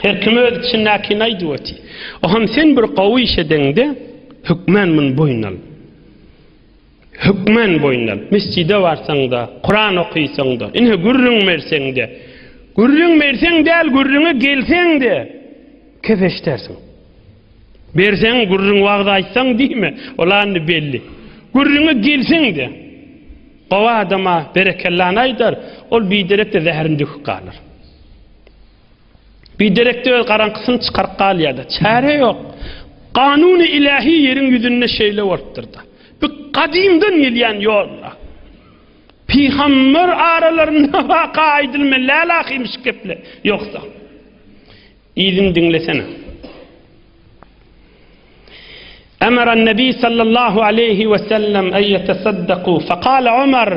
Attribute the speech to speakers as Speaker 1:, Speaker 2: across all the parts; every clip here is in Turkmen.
Speaker 1: Her kim öz içindäki naýdy. Ohan sen bir gawy işedende hükmen min boýnal. Hükmen boýnal. Mescide barsaň da, Kur'an okuýsaň da, ine gürrüň berseň de, gürrüň berseň däl, gürrüňe gelseň de kefeşdersiň. Berseň gürrüň wagda aýtsaň diýme, olany belli. Gürrüňe gelseň de gawa adama berekelläni aýdar, ol biderekde zäherinde kalar. Biderekde öz garaňkysyny çykaryp galýarda. Çare ýok. Kanun-i ilahi yerin yüzünde şeyle varttırdı. Bir kadimden gelyen yolla. Peygamber aralarında vaka edilme lalakıymış keple. Yoksa. İzin dinlesene. Emeren Nebi sallallahu aleyhi ve sellem en yetesaddaku. Fekale Ömer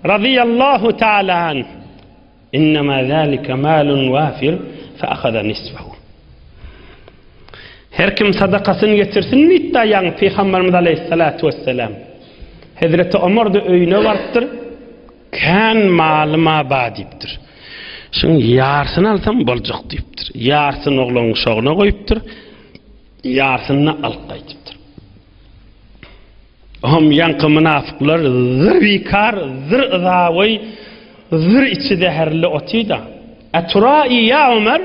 Speaker 1: radiyallahu ta'ala an. İnnemâ zâlike mâlun vâfir. Feakhada nisfahu. Her kim sadakasını getirsin mi iddiayan Peygamberimiz aleyhissalatu vesselam. Hazreti Ömer de öyüne varttır. Kan malıma ba deyiptir. Şimdi yarsını alsam bolacak deyiptir. Yarsını oğlunun şoğuna koyuptir. Yarsını alıp kayıptır. Ohum yankı münafıklar zır vikar, zır ızavay, zır içi deherli otuyda. Eturai ya Ömer.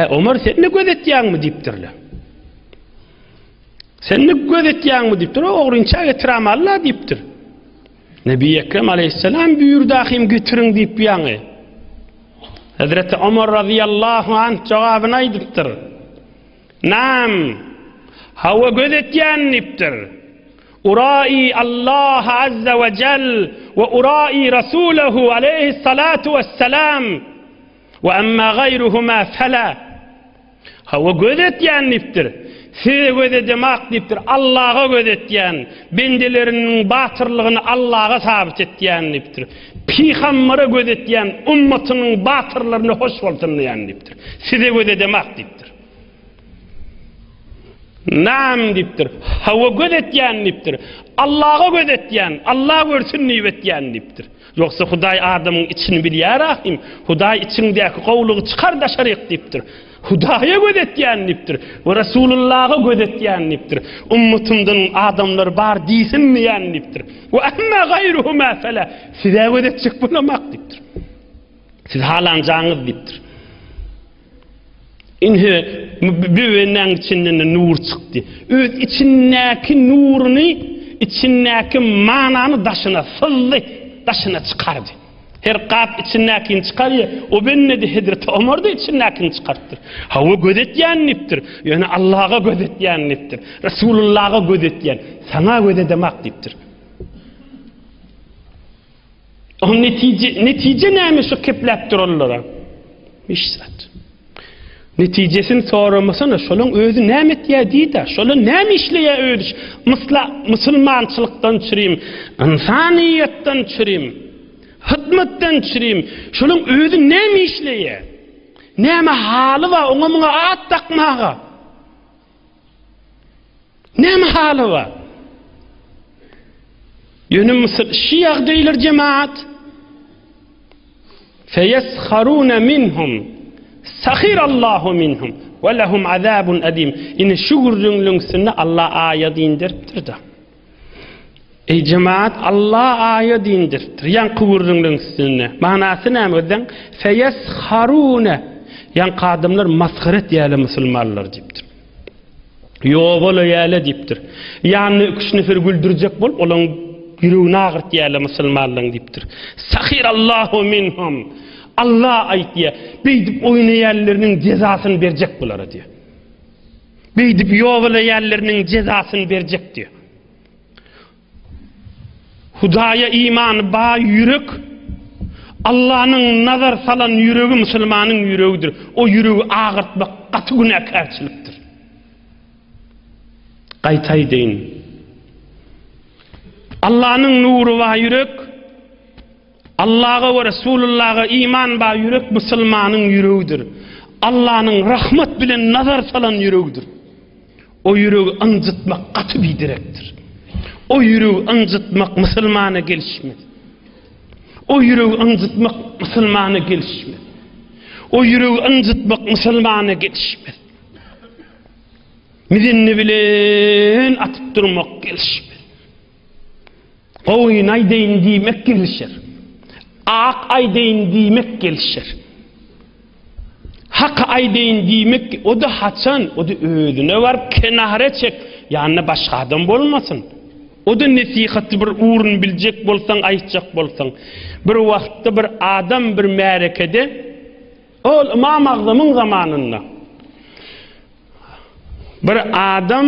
Speaker 1: Ömer sen ne gözetýäň mi diýipdirler. Sen ne gözetýäň mi diýipdir, oğrunça getiramalla diýipdir. Nebi Ekrem aleyhisselam buyurdy ahim götürüň diýip ýaňy. Hazreti Ömer radıyallahu anh jogabyny aýdypdyr. Nam, hawa gözetýän diýipdir. Urai Allah azza ve cel ve urai Rasulahu aleyhissalatu vesselam. Ve emma gayruhuma fela. Hawa gözetýän diýipdir. Size gözetmek diýipdir. Allah'a gözetýän, bendeleriniň batyrlygyny Allah'a sabit etýän diýipdir. Peýgambere gözetýän, ummatynyň batyrlaryny hoş bolsunýan diýipdir. Size gözetmek diýipdir. Nam diýipdir. Hawa gözetýän diýipdir. Allah'a gözetýän, Allah görsün niýetýän diýipdir. Yoksa Huday adamın içini bilýär ahim. Huday içindäki gowlugy çykar da şaryk diýipdir. Hudaya gözetýän diýipdir. We Rasulullah'a gözetýän diýipdir. Ummatymdan adamlar bar diýsinmeýän diýipdir. Ve emma gayruhuma fela. Size gözetjek bulamak diýipdir. Siz halanjaňyz diýipdir. Inhe büwenen içinden nur çykdy. Öz içindäki nuruny, içindäki manany daşyna sızdy. Daşına çıkardı. Her kap içindäkini çıkarıyor. O benne de Hazreti Ömer de içindäkini çıkarttır. Hawa gözetýän nipdir. Yani Allah'a gözetýän nipdir. Resulullah'a gözetýän. Sana gözedemek dipdir. O netice näme şu kepläpdir onlara? Mişsat. Netijesini soramasana şolun özü näme etýär diýdi. Şolun näme işleýär özü? Musulmançylykdan çyryym, insaniýetden çyryym, hidmetden çyryym. Şolun özü näme işleýär? Näme haly bar oňa muňa at takmaga? Näme haly bar? Ýöne şiýa diýilir jemaat. Feyeskharuna minhum. Sahirallahu minhum ve lehum azabun adim. İne şugurlüňlüňsini Allah aýat indiripdir da. Ey cemaat, Allah aýat indiripdir. Ýan gurlüňlüňsini. Manasy nämeden? Feyeskharuna. Ýan kadymlar masxaret ýaly musulmanlar diýipdir. Ýok bola ýaly diýipdir. Ýany üç nefer güldürjek bolup olaň ýüregini agyrt ýaly musulmanlar diýipdir. Sahirallahu minhum. Allah aýtdy, beýdip oýnaýanlarynyň jezasyny berjek bular diýär. Beýdip ýowlaýanlarynyň jezasyny berjek diýär. Hudaya iman ba ýürek, Allah'ın nazar salan ýüregi musulmanyň ýüregidir. O ýüregi agyrtmak gaty günäkärçilikdir. Gaýtaý deýin. Allah'ın nuru ba ýürek, Allah'a ve Resulullah'a iman ba yürek musulmanın yüreğidir. Allah'ın rahmet bilen nazar salan yüreğidir. O yüreği ancıtmak katı bir direktir. O yüreği ancıtmak musulmana gelişmez. O yüreği ancıtmak musulmana gelişmez. O yüreği ıncıtmak Müslümana gelişmez. Mizinni bilen atıp durmak gelişmez. Koyun aydeyin diyemek gelişir. Ak aydeyin diyemek gelişir. Hak aydeyin diyemek, o da haçan, o da ödüne var, kenara çek. Yani başka adam bolmasın. O da nesihatı bir uğrun bilecek bolsan, aytacak bolsan. Bir vakitte bir adam bir merekede, o İmam Azam'ın zamanında. Bir adam,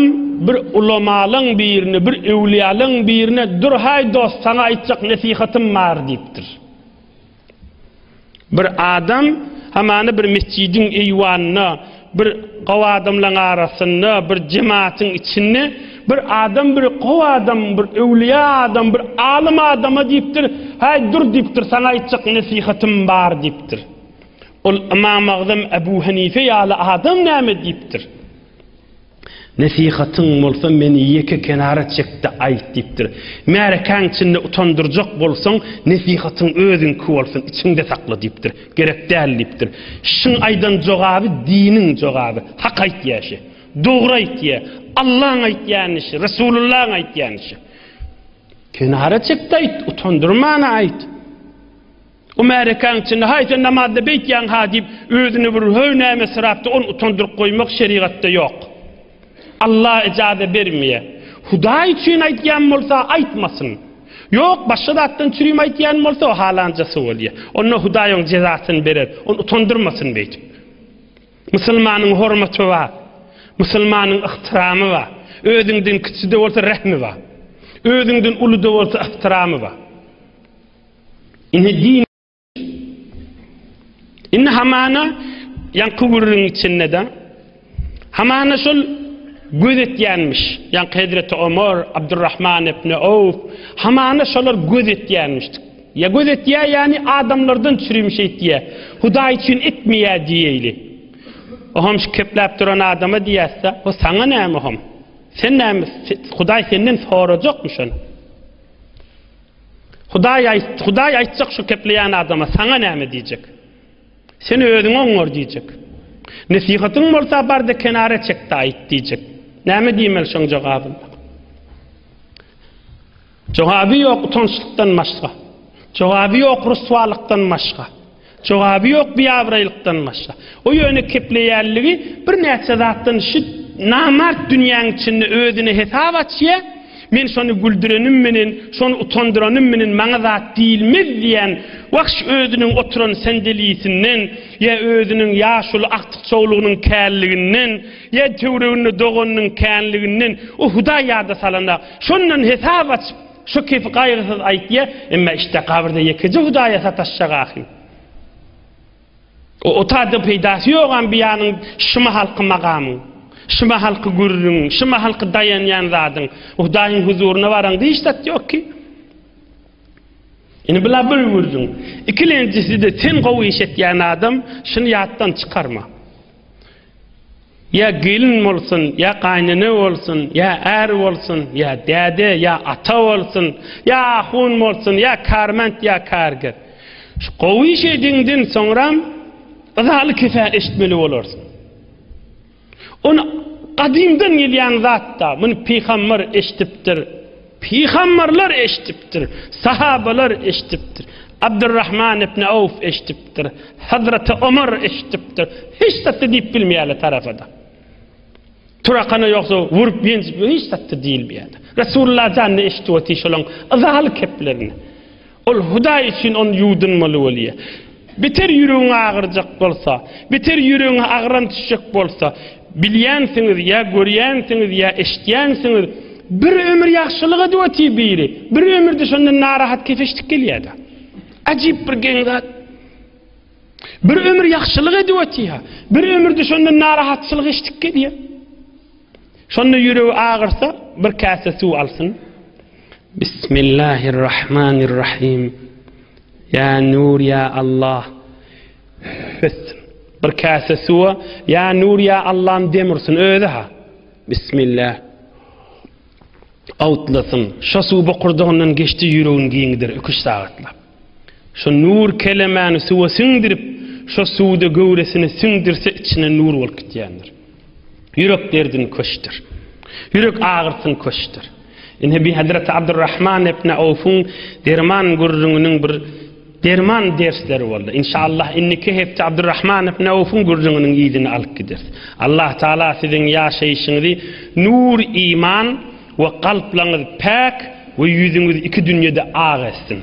Speaker 1: bir ulemalın birine, bir evliyalın birine, dur hay dost sana aytacak nesihatım var deyiptir. Bir adam, hemen bir mescidin eyvanına, bir qav adamların arasında, bir cemaatin içinde, bir adam, bir qav adam, bir evliya adam, bir alim adama deyiptir, hay dur deyiptir, sana aytacak nesihatım var deyiptir. Ol İmam Azam Ebu Hanife yalı adam näme deyiptir. Nesihatın bolsa meni yeke kenara çekti ayt deyiptir. Merekan içinde utandıracak bolsan nesihatın özün bolsun içinde sakla deyiptir. Gerek değil deyiptir. Şun aydan jogabı dinin jogabı. Hak ayt yaşı. Doğru ayt ya. Allah'ın ayt yanışı. Resulullah'ın ayt yanışı. Kenara çekti ayt. Utandırmana ayt. O merekan içinde hayta namazda beyt yan ha deyip özünü bir höynäme sıraptı onu utandırıp koymak şeriatta yok. Allah icazet vermiyor. Huda için aytyan bolsa aytmasın. Yok başka da attan çürüyüm aytyan bolsa o halancası oluyor. Onun Hudaýyň cezasını verir. Onu utandırmasın beyt. Müslümanyň hormaty var. Müslümanyň ihtiramı var. Özüňden kiçide bolsa rahmi var. Özüňden uluda bolsa ihtiramı var. İnne din İnne hamana yankıvırın içinde de hamana şol gözetyenmiş. Yani Hazreti Ömer, Abdurrahman ibn Avf hamana şolar gözetyenmişti. Ya gözetye yani adamlardan çürümüş etdiye. Huda için etmeye diyeyli. O ham şu keplep duran adama diyese, o sana näme ham? Sen näme? Huday senden soracakmış onu. Huday aytacak şu kepleyen adama, sana näme diyecek? Sen özüň oňor diyecek. Nesihatyň bolsa barda kenara çekdi ayt diyecek. Näme diýmeli şoň jogabyny? Jogaby ýok utançlykdan başga. Jogaby ýok ruswalykdan başga. Jogaby ýok biýabrylykdan başga. O ýöne kepleýänligi bir näçe zatdan şu namart dünýäň içinde özüne hesap açýa. Men şonu güldürenim menen, şonu utandıranım menen maňa zat diýilmez diýen wagt özüniň oturan sendelisinden, ya özüniň ýaşuly aktyk çoğlugynyň källiginden, ya töwreginde doganynyň källiginden o Huda ýada salanda şondan hesap açyp şu kep gaýrysyz aýtýa, emma işte kabirde ýekeje Hudaýa sataşjak ahim. O taýda peýdasy ýok anbiýanyň şuma halky magamı. Şuma halkı görürün, şuma halkı dayanyan zadyň, Hudaýyň huzuruna baran diýişdat ýok ki. Ine bila bir wurdyň. Ikilençisi de sen gowy işetýän adam şunu ýatdan çykarma. Ya gelin bolsun, ya gaýnany bolsun, ya är bolsun, ya däde, ya ata bolsun, ya hun bolsun, ya karment, ya karger. Şu gowy işediňden soňra azaly kefa eşitmeli bolarsyň. Onu kadimden gelýän zatda, bunu peygamber eşitipdir. Peygamberler eşitipdir. Sahabalar eşitipdir. Abdurrahman ibn Avf eşitipdir. Hazreti Ömer eşitipdir. Hiç tatlı deyip bilmeýärler tarafada. Turakana yoksa vurup benjip hiç tatlı diýilmeýärdi. Resulullah janny eşitip şolaň azaly keplerini. Ol Huda için on ýudunmaly bolýar. Beter ýüregiň agyrjak bolsa, beter ýüregiň agran düşjek bolsa, bilýänsiňiz ya görýänsiňiz ya eşitýänsiňiz bir ömür ýaxşylygy döweti biri. Bir ömürde şondan narahat kefeşlik gelýärdi. Ajip bir gengat. Bir ömür ýaxşylygy döweti ha. Bir ömürde şondan narahatçylyk eşitlik gelýär. Şonda ýüregi agyrsa bir kase suw alsyn. Bismillahirrahmanirrahim. Ya nur ya Allah. Bir kase suwa ya nur ya Allah'ın demirsin öyle ha. Bismillah. Outlasın. Şu su boqurduğundan geçti yüreğin giyindir 2 saatlap. Şu nur kelimani suwa singdirip şu suuda gövresini süngdirse içine nur bolup gitýändir. Yürek derdini köştür. Yürek ağırtın köştür. Ine bir Hazreti Abdurrahman ibn Awf'un derman gurrungynyň bir derman dersleri boldy. İnşallah inniki hepsi Abdurrahman ibn Awf'un gurrungynyň ýygyny alyp gider. Allah Taala siziň ýaşaýyşyňyzy nur iman we kalplaňyz pak we ýüzüňiz iki dünýede ağ etsin.